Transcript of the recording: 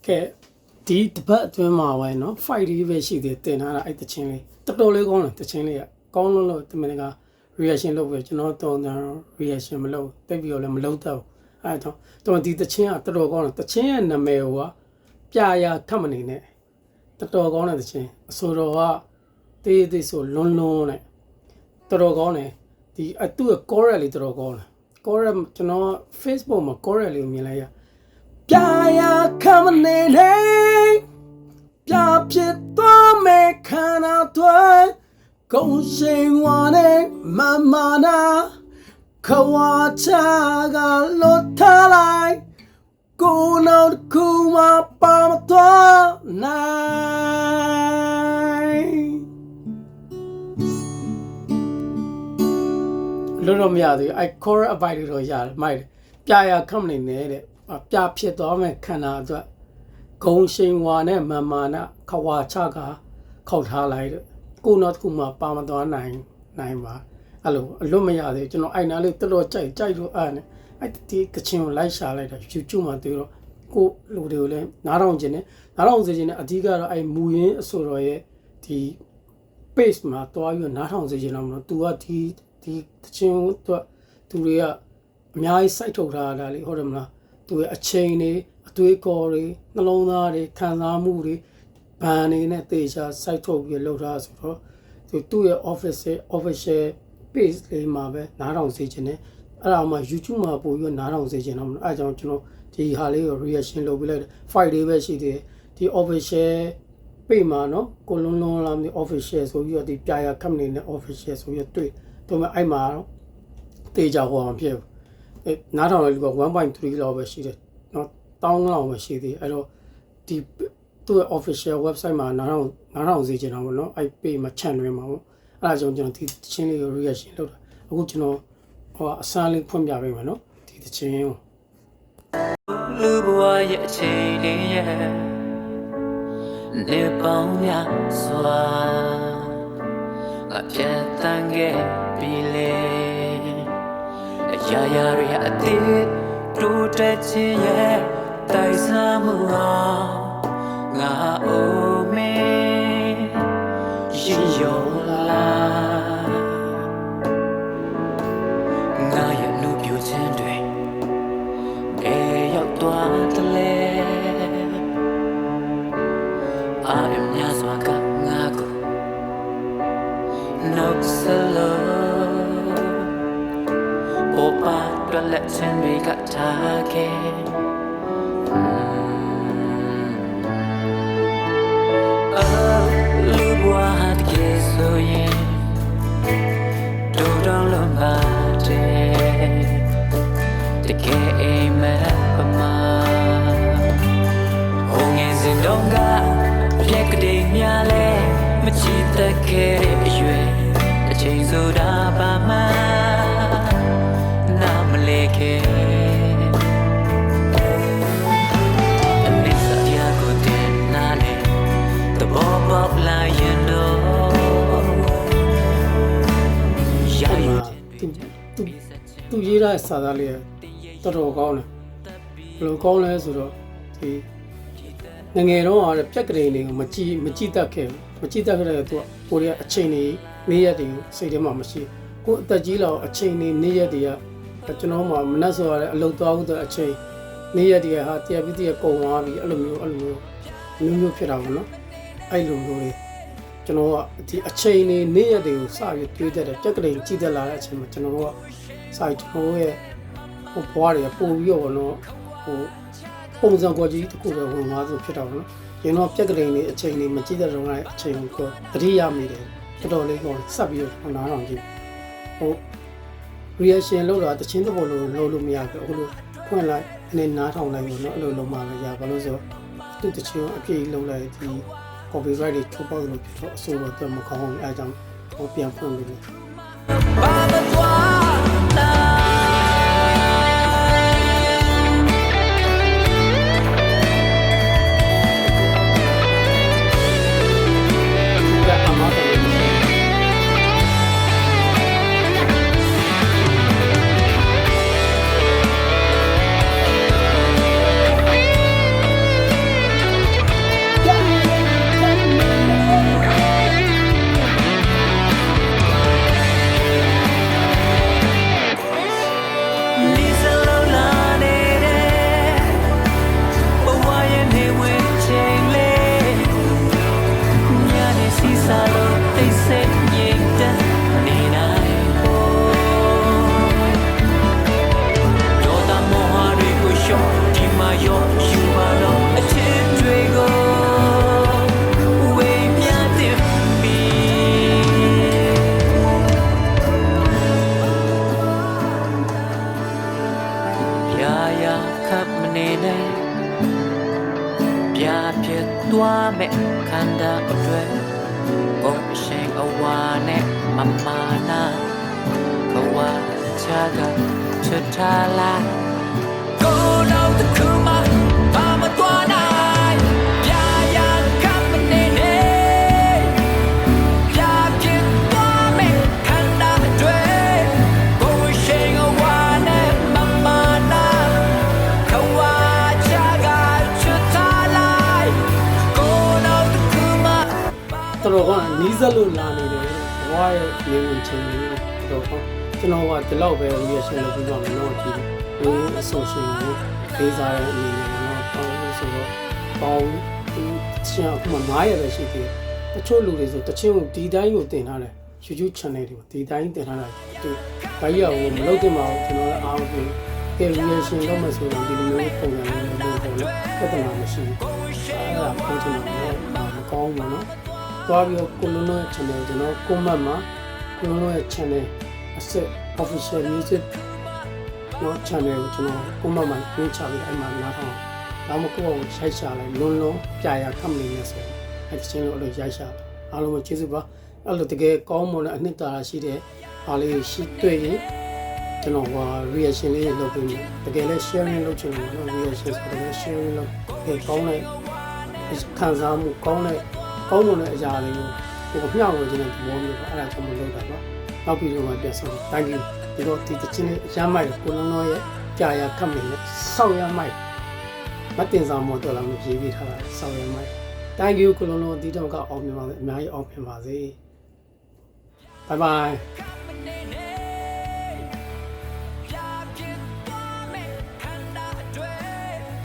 ကဲဒီတပတ်အတွင်းမှာပဲเนาะ fight လေးပဲရှိသေးတင်ထားတာအဲ့တချင်းလေးတော်တော်လေးကောင်းတယ်တချင်းလေးကကောင်းလို့တမင်က reaction လုပ်ပြီးကျွန်တော်တုံးတယ် reaction မလုပ်တိတ်ပြီးတော့လည်းမလုပ်တော့အဲ့တော့တော်ဒီတချင်းကတော်တော်ကောင်းတယ်တချင်းရဲ့နာမည်ကပြာခတ်မနေနဲ့တော်တော်ကောင်းတဲ့တချင်းအဆိုတော်ကတေးသေးဆိုလွန်းလွန်းနဲ့တော်တော်ကောင်းတယ်ဒီအတူက chorus လေးတော်တော်ကောင်းတယ် chorus ကျွန်တော် Facebook မှာ chorus လေးကိုမြင်လိုက်ရပြာခတ်မနေနဲ့ပြဖြစ်သွားမယ်ခန္ဓာတွေကုန်ရှင်ဝါနဲ့မမနာခွာချကလွတ်ထားလိုက်ကိုနောက်တစ်ခုမှပါမသွားနိုင်လို့တော့မရသေးဘူးအဲ့ core အပိုက်တွေတော့ရတယ်မိုက်တယ်ပြာခတ်မနေနဲ့တဲ့ပြဖြစ်သွားမယ်ခန္ဓာအတွက်ဂုံရှင်ဝါနဲ့မမနာခွာချကခောက်ထားလိုက်တဲ့ကိုနောက်တစ်ခုမှပါမသွားနိုင်ပါအဲ့လိုအလွတ်မရသေးကျွန်တော်အိုင်နာလေးတော်တော်ကြိုက်လို့အဲ့နဲ့အဲ့ဒီကချင်ကိုလိုက်ရှာလိုက်တာ YouTube မှာတွေ့တော့ကိုလူတွေကိုလည်းနားထောင်ခြင်းနဲ့နားထောင်စေခြင်းနဲ့အဓိကတော့အဲ့မူရင်းအဆိုတော်ရဲ့ဒီ page မှာတွားပြီးနားထောင်စေခြင်းတော့မလို့ तू ကဒီကချင်တော့သူတွေကအများကြီးစိုက်ထုတ်ထားတာလေဟုတ်တယ်မလားသူရဲ့အချိန်တွေအတွေးခေါ်တွေနှလုံးသားတွေခံစားမှုတွေဘန်နေနဲ့တေချာစိုက်ထုတ်ပြီးလှုပ်ထားဆိုတော့သူ့ရဲ့ official page လေးမှာပဲနားထောင်စေခြင်းနဲ့အဲ့ဒါမှ YouTube မှာပို့ပြီးနားထောင်စေခြင်းတော့အဲ့ကြောင့်ကျွန်တော်ဒီဟာလေးကို reaction လုပ်ပြလိုက်တယ် file လေးပဲရှိသေးတယ်ဒီ official page မှာနော်ကိုလုံးလုံးလာမျိုး official ဆိုပြီးတော့ဒီပြာခတ်နေနဲ့ official ဆိုပြီးတော့တွေ့တော့အဲ့မှာတော့တေချာဟောအောင်ဖြစ်အဲ့နားထောင်လိုက်လို့ 1.3 လောက်ပဲရှိတယ်နော်1000လောက်ပဲရှိသေးအဲ့တော့ဒီသူ့ရဲ့ official website မှာနားထောင်စေချင်တော့ဗောနော်အဲ့ page မှာ channel မှာဗောအဲ့ဒါကြောင့်ကျွန်တော်ဒီချင်းလေးကို reaction လုပ်တာအခုကျွန်တော်အစားလေးဖွင့်ပြပေးမယ်နော်ဒီချင်းကိုလူဘဝရဲ့အချိန်လေးရဲ့နေပေါင်းများစွာငါပြတ်တန်းခဲ့ပြီလေအရာရာတွေအသေးတိုးတက်ခြင်းရဲ့တိုက်စားမှုအောင်ငါအိုမေရင်ရောလာငါရဲ့လူပြိုခြင်းတွေဘယ်ရောက်သွားသလဲအာရမြတ်စွာကငါကိုနှုတ်ဆက်လို့ပေါ်ပါတော့လက်ချင်တွေကထားခဲ့လူဘဝတကယ်ဆိုရင်တို့တော့လုံးပါတယ်တကယ်အိမ်မက်ပမာဟိုငယ်စဉ်တုန်းကပြက်ကလေးများလဲမချစ်တတ်ခဲ့တဲ့အရွယ်အချိန်ဆိုတာပါမှနားမလဲခဲ့အနစ်စာရကိုတင်နာလေတဘောပေါက်လာရင်တော့ရရသူရေးတဲ့စာသားလေးတော်တော်ကောင်းတယ်ဘယ်လိုကောင်းလဲဆိုတော့ဒီငယ်တော့အားပြက်ကလေးတွေကိုမကြည့်တတ်ခဲ့ဘူးမကြည့်တတ်ခဲ့တဲ့သူကကိုရီးယားအချိန်တွေနေ့ရက်တွေကိုစိတ်ထဲမှာမရှိကိုအသက်ကြီးလောက်အချိန်တွေနေ့ရက်တွေကကျွန်တော်မှမနှက်ဆိုရတဲ့အလုပ်သွားဖို့အချိန်နေ့ရက်တွေကဟာတရားပြီးတရားကုန်သွားပြီအဲ့လိုမျိုးဖြစ်တာပေါ့နော်အဲ့လိုမျိုးတွေကျွန်တော်ကဒီအချိန်တွေနေ့ရက်တွေကိုစပြီးတွေးတတ်တယ်ပြက်ကလေးကြည့်တတ်လာတဲ့အချိန်မှာကျွန်တော်ကစာကျွန်တော်ရဲ့ဘွားတွေပို့ပြီးတော့ဘောနော်ပုံစံကိုကြီးတစ်ခုပဲဝင်သွားဆိုဖြစ်တော့နော်ရင်တော့ပြက်ကလေးနေအချိန်လေးမကြည့်တဲ့တော့အချိန်ကိုတတိယမိတယ်တော်တော်လေးကိုဆက်ပြီးတော့နားထောင်ကြည့်reaction လုပ်တာတချင်းတစ်ပုံလုံးလုပ်လို့မရဘူးအခုလိုဖွင့်လိုက်အနေနားထောင်လိုက်လို့နော်အဲ့လိုလုံးမလည်းရဘာလို့ဆိုသူတချင်းအပြည့်လုံးလိုက်ဒီ copyright တွေထုတ်ပေါက်လို့ဖြစ်တော့အဆိုတော့မကောင်းဘူးအဲအကြောင်းပြန်ဖွင့်ပြီး နေနဲ့ပြပြသွားမဲ့ခန္ဓာအတွက်ဘုံရှိန်အဝါနဲ့မမာနာဘဝချာကချထားလိုက်ကိုယ်တော့တစ်ခုမှဘာမသွားနိုင်ပြရကပ်မနေနဲ့ပြပြသွားမဲ့ခန္ဓာအတွက်ဘုံရှိန်အဝါနဲ့မမာနာဘဝချာကချထားလိုက်ကိုယ်တော့တစ်ခုမှ တော်တော်ကနီးစပ်လို့လာနေတယ်ဘဝရဲ့နေဝင်ချင်းတွေတော့ကျွန်တော်ကဒီလောက်ပဲ reaction လုပ်ပြီးတော့မလို့ဒီအဆိုရှင်ကိုပေးစားတဲ့အနေနဲ့တော့ဆိုတော့ပေါင်းချင်းအခုမှ900ပဲရှိသေးတယ်တချို့လူတွေဆိုတချင်းကိုဒီတိုင်းကိုတင်ထားတယ် YouTube channel တွေဒီတိုင်းတင်ထားတာသူဘာကြီးအောင်မလုပ်တင်ပါဘူးကျွန်တော်အားဖြင့် reaction လုပ်မှဆိုတော့ဒီလိုမျိုးပုံစံမျိုးလုပ်တော့ပြဿနာမရှိဘူးအဲ့ဒါပုံစံမျိုးမကောင်းဘူးနော်သွားပြီးကိုလုံးလုံးရဲ့ channel ကျွန်တော် comment မှာကိုလုံးလုံးရဲ့ channel အစစ် official music နော် channel ကိုကျွန်တော် comment မှာပြင်ချပြီးအဲ့မှာနားထောင်ဒါမှမဟုတ်ကိုယ်ရိုက်ရှာလိုက်လုံးလုံးပြရခတ်မနေနဲ့ဆိုအဲ့ဒီချင်းလို့အဲ့လိုရိုက်ရှာအားလုံးကိုကျေးဇူးပါအဲ့လိုတကယ်ကောင်းမွန်တဲ့အနှစ်သာရရှိတဲ့အားလေးရှိတွေ့ရင်ကျွန်တော်reaction လေးလုပ်ပြီးတကယ်လည်း sharing လုပ်ချင်တယ်နော် reaction ဆိုတော့ sharing လုပ်ကောင်းတဲ့ခံစားမှုကောင်းမွန်တဲ့အရာလေးကိုမျှဝေခြင်းတဲ့သဘောမျိုးပါအဲ့ဒါကြောင့်မလုပ်တာပါနောက်ပြီးတော့ပြန်ဆောင် thank you ဒီတော့ဒီတချင်းလေးရမ်းမိုက်ကိုလုံးလုံးရဲ့ကြာရခတ်နေနဲ့စောက်ရမ်းမိုက်မတင်ဆောင်မို့တော့လာမပြေးပြီးထားတာစောက်ရမ်းမိုက် thank you ကိုလုံးလုံးဒီတော့ကအောင်မြင်ပါစေအများကြီးအောင်မြင်ပါစေ bye bye